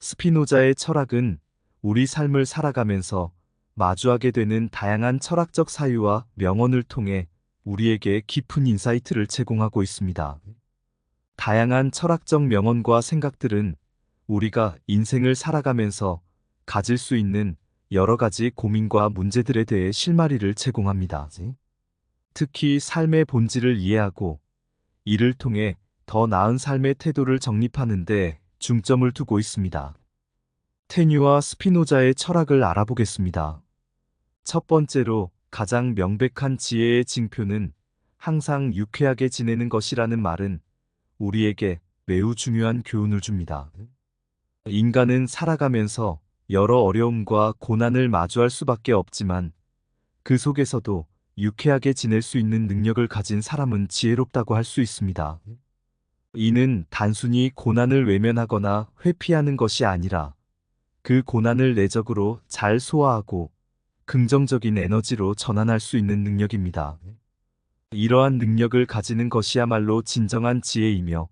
스피노자의 철학은 우리 삶을 살아가면서 마주하게 되는 다양한 철학적 사유와 명언을 통해 우리에게 깊은 인사이트를 제공하고 있습니다. 다양한 철학적 명언과 생각들은 우리가 인생을 살아가면서 가질 수 있는 여러 가지 고민과 문제들에 대해 실마리를 제공합니다. 특히 삶의 본질을 이해하고 이를 통해 더 나은 삶의 태도를 정립하는 데 중점을 두고 있습니다. 테뉴와 스피노자의 철학을 알아보겠습니다. 첫 번째로 가장 명백한 지혜의 징표는 항상 유쾌하게 지내는 것이라는 말은 우리에게 매우 중요한 교훈을 줍니다. 인간은 살아가면서 여러 어려움과 고난을 마주할 수밖에 없지만 그 속에서도 유쾌하게 지낼 수 있는 능력을 가진 사람은 지혜롭다고 할 수 있습니다. 이는 단순히 고난을 외면하거나 회피하는 것이 아니라 그 고난을 내적으로 잘 소화하고 긍정적인 에너지로 전환할 수 있는 능력입니다. 이러한 능력을 가지는 것이야말로 진정한 지혜이며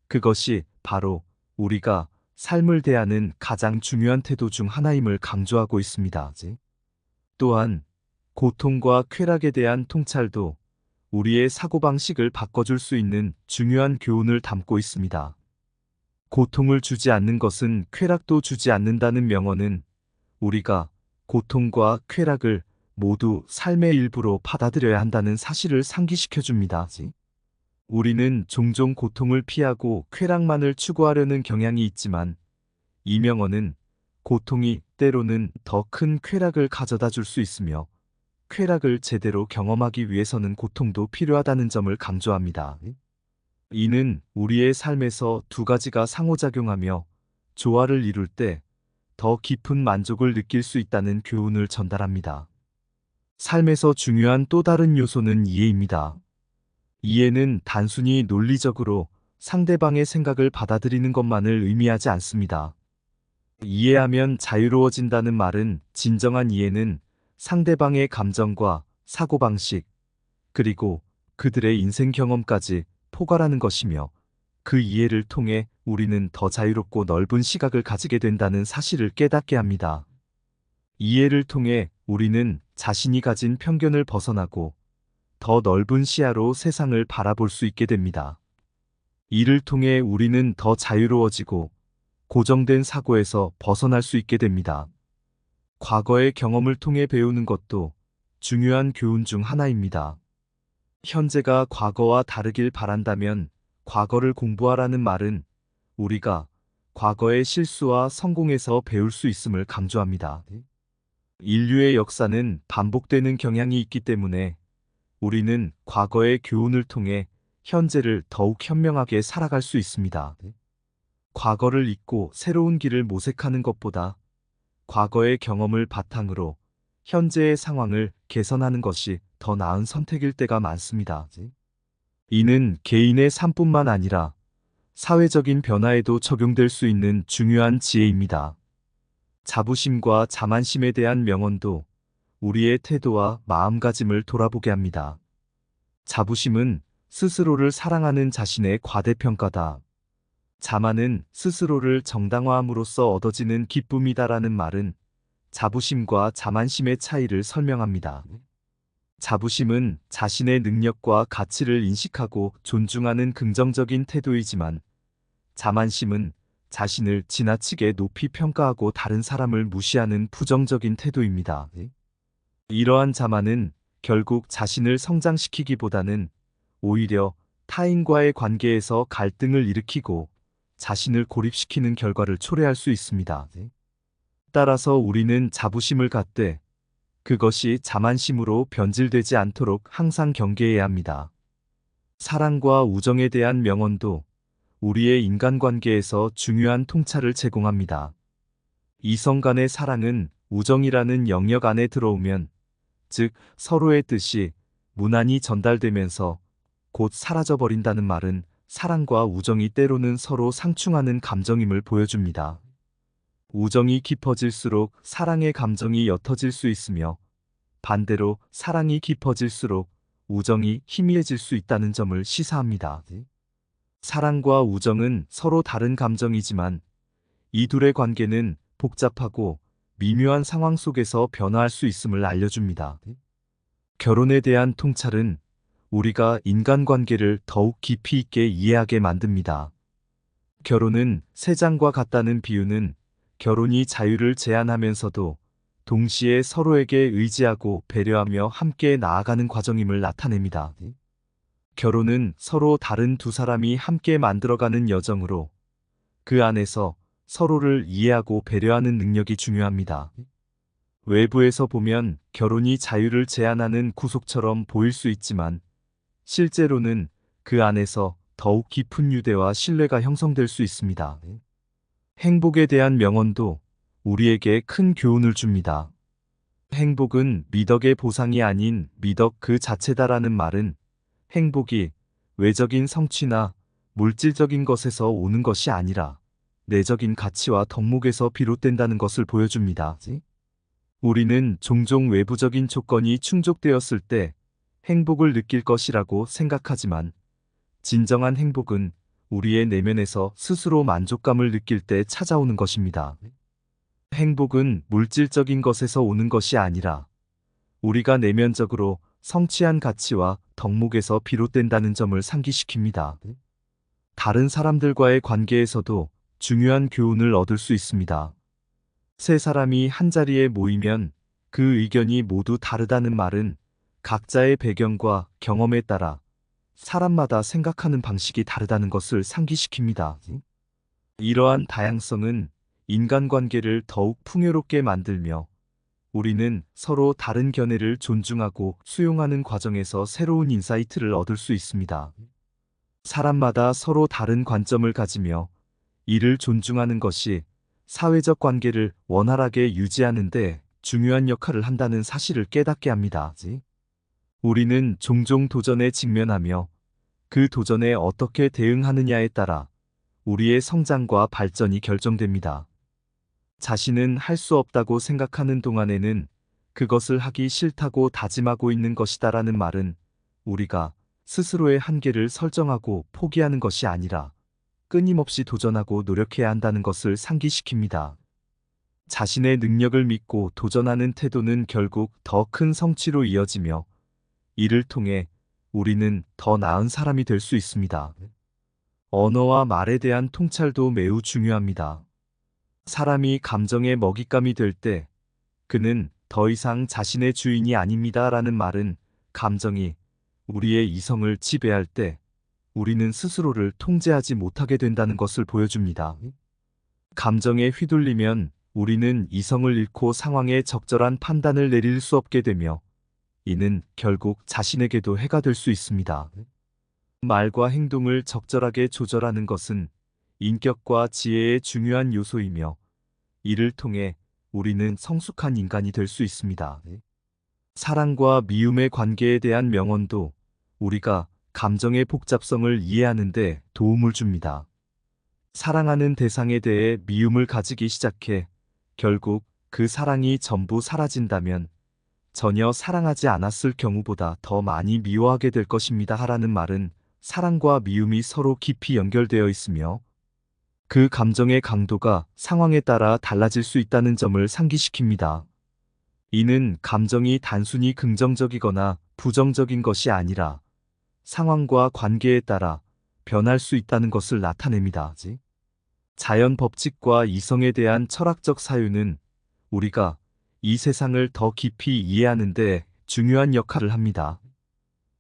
그것이 바로 우리가 삶을 대하는 가장 중요한 태도 중 하나임을 강조하고 있습니다. 또한 고통과 쾌락에 대한 통찰도 우리의 사고방식을 바꿔줄 수 있는 중요한 교훈을 담고 있습니다. 고통을 주지 않는 것은 쾌락도 주지 않는다는 명언은 우리가 고통과 쾌락을 모두 삶의 일부로 받아들여야 한다는 사실을 상기시켜 줍니다. 우리는 종종 고통을 피하고 쾌락만을 추구하려는 경향이 있지만 이 명언은 고통이 때로는 더 큰 쾌락을 가져다 줄 수 있으며 쾌락을 제대로 경험하기 위해서는 고통도 필요하다는 점을 강조합니다. 이는 우리의 삶에서 두 가지가 상호작용하며 조화를 이룰 때 더 깊은 만족을 느낄 수 있다는 교훈을 전달합니다. 삶에서 중요한 또 다른 요소는 이해입니다. 이해는 단순히 논리적으로 상대방의 생각을 받아들이는 것만을 의미하지 않습니다. 이해하면 자유로워진다는 말은 진정한 이해는 상대방의 감정과 사고방식, 그리고 그들의 인생 경험까지 포괄하는 것이며 그 이해를 통해 우리는 더 자유롭고 넓은 시각을 가지게 된다는 사실을 깨닫게 합니다. 이해를 통해 우리는 자신이 가진 편견을 벗어나고 더 넓은 시야로 세상을 바라볼 수 있게 됩니다. 이를 통해 우리는 더 자유로워지고 고정된 사고에서 벗어날 수 있게 됩니다. 과거의 경험을 통해 배우는 것도 중요한 교훈 중 하나입니다. 현재가 과거와 다르길 바란다면 과거를 공부하라는 말은 우리가 과거의 실수와 성공에서 배울 수 있음을 강조합니다. 인류의 역사는 반복되는 경향이 있기 때문에 우리는 과거의 교훈을 통해 현재를 더욱 현명하게 살아갈 수 있습니다. 과거를 잊고 새로운 길을 모색하는 것보다 과거의 경험을 바탕으로 현재의 상황을 개선하는 것이 더 나은 선택일 때가 많습니다. 이는 개인의 삶뿐만 아니라 사회적인 변화에도 적용될 수 있는 중요한 지혜입니다. 자부심과 자만심에 대한 명언도 우리의 태도와 마음가짐을 돌아보게 합니다. 자부심은 스스로를 사랑하는 자신의 과대평가다. 자만은 스스로를 정당화함으로써 얻어지는 기쁨이다라는 말은 자부심과 자만심의 차이를 설명합니다. 자부심은 자신의 능력과 가치를 인식하고 존중하는 긍정적인 태도이지만 자만심은 자신을 지나치게 높이 평가하고 다른 사람을 무시하는 부정적인 태도입니다. 이러한 자만은 결국 자신을 성장시키기보다는 오히려 타인과의 관계에서 갈등을 일으키고 자신을 고립시키는 결과를 초래할 수 있습니다. 따라서 우리는 자부심을 갖되 그것이 자만심으로 변질되지 않도록 항상 경계해야 합니다. 사랑과 우정에 대한 명언도 우리의 인간관계에서 중요한 통찰을 제공합니다. 이성 간의 사랑은 우정이라는 영역 안에 들어오면, 즉 서로의 뜻이 무난히 전달되면서 곧 사라져버린다는 말은 사랑과 우정이 때로는 서로 상충하는 감정임을 보여줍니다. 우정이 깊어질수록 사랑의 감정이 옅어질 수 있으며 반대로 사랑이 깊어질수록 우정이 희미해질 수 있다는 점을 시사합니다. 사랑과 우정은 서로 다른 감정이지만 이 둘의 관계는 복잡하고 미묘한 상황 속에서 변화할 수 있음을 알려줍니다. 결혼에 대한 통찰은 우리가 인간관계를 더욱 깊이 있게 이해하게 만듭니다. 결혼은 새 장과 같다는 비유는 결혼이 자유를 제한하면서도 동시에 서로에게 의지하고 배려하며 함께 나아가는 과정임을 나타냅니다. 결혼은 서로 다른 두 사람이 함께 만들어가는 여정으로 그 안에서 서로를 이해하고 배려하는 능력이 중요합니다. 외부에서 보면 결혼이 자유를 제한하는 구속처럼 보일 수 있지만 실제로는 그 안에서 더욱 깊은 유대와 신뢰가 형성될 수 있습니다. 행복에 대한 명언도 우리에게 큰 교훈을 줍니다. 행복은 미덕의 보상이 아닌 미덕 그 자체다라는 말은 행복이 외적인 성취나 물질적인 것에서 오는 것이 아니라 내적인 가치와 덕목에서 비롯된다는 것을 보여줍니다. 우리는 종종 외부적인 조건이 충족되었을 때 행복을 느낄 것이라고 생각하지만 진정한 행복은 우리의 내면에서 스스로 만족감을 느낄 때 찾아오는 것입니다. 행복은 물질적인 것에서 오는 것이 아니라 우리가 내면적으로 성취한 가치와 덕목에서 비롯된다는 점을 상기시킵니다. 다른 사람들과의 관계에서도 중요한 교훈을 얻을 수 있습니다. 세 사람이 한자리에 모이면 그 의견이 모두 다르다는 말은 각자의 배경과 경험에 따라 사람마다 생각하는 방식이 다르다는 것을 상기시킵니다. 이러한 다양성은 인간관계를 더욱 풍요롭게 만들며 우리는 서로 다른 견해를 존중하고 수용하는 과정에서 새로운 인사이트를 얻을 수 있습니다. 사람마다 서로 다른 관점을 가지며 이를 존중하는 것이 사회적 관계를 원활하게 유지하는 데 중요한 역할을 한다는 사실을 깨닫게 합니다. 우리는 종종 도전에 직면하며 그 도전에 어떻게 대응하느냐에 따라 우리의 성장과 발전이 결정됩니다. 자신은 할 수 없다고 생각하는 동안에는 그것을 하기 싫다고 다짐하고 있는 것이다라는 말은 우리가 스스로의 한계를 설정하고 포기하는 것이 아니라 끊임없이 도전하고 노력해야 한다는 것을 상기시킵니다. 자신의 능력을 믿고 도전하는 태도는 결국 더 큰 성취로 이어지며 이를 통해 우리는 더 나은 사람이 될 수 있습니다. 언어와 말에 대한 통찰도 매우 중요합니다. 사람이 감정의 먹잇감이 될 때 그는 더 이상 자신의 주인이 아닙니다라는 말은 감정이 우리의 이성을 지배할 때 우리는 스스로를 통제하지 못하게 된다는 것을 보여줍니다. 감정에 휘둘리면 우리는 이성을 잃고 상황에 적절한 판단을 내릴 수 없게 되며 이는 결국 자신에게도 해가 될 수 있습니다. 말과 행동을 적절하게 조절하는 것은 인격과 지혜의 중요한 요소이며 이를 통해 우리는 성숙한 인간이 될 수 있습니다. 사랑과 미움의 관계에 대한 명언도 우리가 감정의 복잡성을 이해하는 데 도움을 줍니다. 사랑하는 대상에 대해 미움을 가지기 시작해 결국 그 사랑이 전부 사라진다면 전혀 사랑하지 않았을 경우보다 더 많이 미워하게 될 것입니다. 하라는 말은 사랑과 미움이 서로 깊이 연결되어 있으며 그 감정의 강도가 상황에 따라 달라질 수 있다는 점을 상기시킵니다. 이는 감정이 단순히 긍정적이거나 부정적인 것이 아니라 상황과 관계에 따라 변할 수 있다는 것을 나타냅니다. 자연 법칙과 이성에 대한 철학적 사유는 우리가 이 세상을 더 깊이 이해하는 데 중요한 역할을 합니다.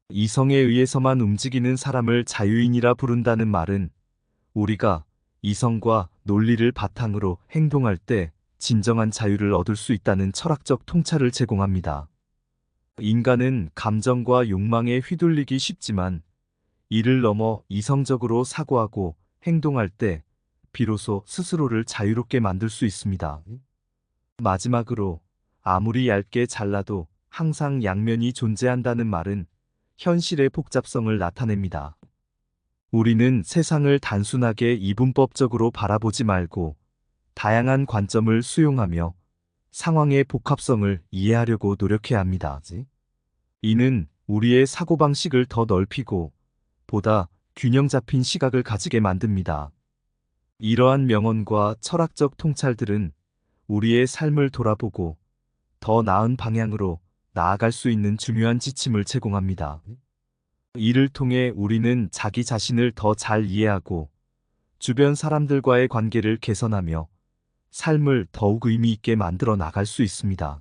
이성에 의해서만 움직이는 사람을 자유인이라 부른다는 말은 우리가 이성과 논리를 바탕으로 행동할 때 진정한 자유를 얻을 수 있다는 철학적 통찰을 제공합니다. 인간은 감정과 욕망에 휘둘리기 쉽지만 이를 넘어 이성적으로 사고하고 행동할 때 비로소 스스로를 자유롭게 만들 수 있습니다. 마지막으로 아무리 얇게 잘라도 항상 양면이 존재한다는 말은 현실의 복잡성을 나타냅니다. 우리는 세상을 단순하게 이분법적으로 바라보지 말고 다양한 관점을 수용하며 상황의 복합성을 이해하려고 노력해야 합니다. 이는 우리의 사고방식을 더 넓히고 보다 균형 잡힌 시각을 가지게 만듭니다. 이러한 명언과 철학적 통찰들은 우리의 삶을 돌아보고 더 나은 방향으로 나아갈 수 있는 중요한 지침을 제공합니다. 이를 통해 우리는 자기 자신을 더 잘 이해하고 주변 사람들과의 관계를 개선하며 삶을 더욱 의미 있게 만들어 나갈 수 있습니다.